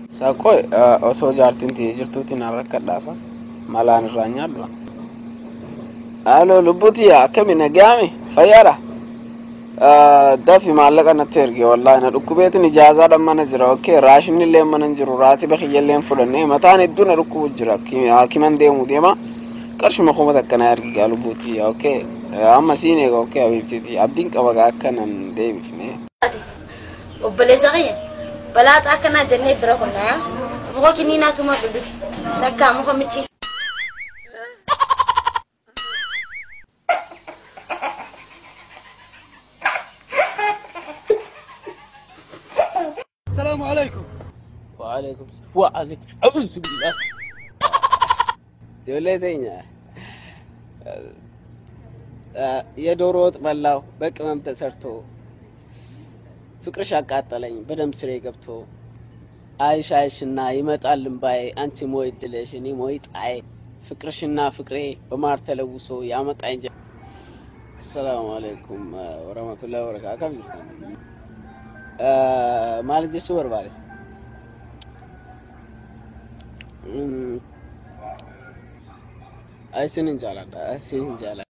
Saqoy osoo jaartiin ta'ee jirtuutiin harrakkadhaasa malaan irraa nyaadhu. Haaloo lubbuutii akkami nagaame fayyaadha. Dafi maallaqa natti erge wallaahi na dhukkubeetiin ijaazaadhaan mana jira. Okkee raashinni illee mana hin jiru raatii bakki illee fudhannee mataan hedduu na dhukkubu jira. Hakiman deemu deema qarshuma kuma takka na erge lubbuutii. Okkee amma siin eega okkee abiibtiiti abdiin qaba akka nan deebifne. Obboleessa kiyya balaata akkana jennee bira konnaa muka kiniinaatuma dhufi lakkaa muka michi. السلام عليكم. وعليكم أعوذ بالله. يولدينا يا دوروت بلاو بقمم تسرتو ፍቅርሽ አቃጠለኝ በደም ስሬ ገብቶ አይሻይሽና ይመጣልን ባይ አንቺ ሞይ ድለሽ እኔ ሞይ ጣይ ፍቅርሽና ፍቅሬ በማር ተለውሶ ያመጣኝ السلام عليكم ورحمة الله وبركاته كم جرتان مالك السوبر بعد أي سنين جالا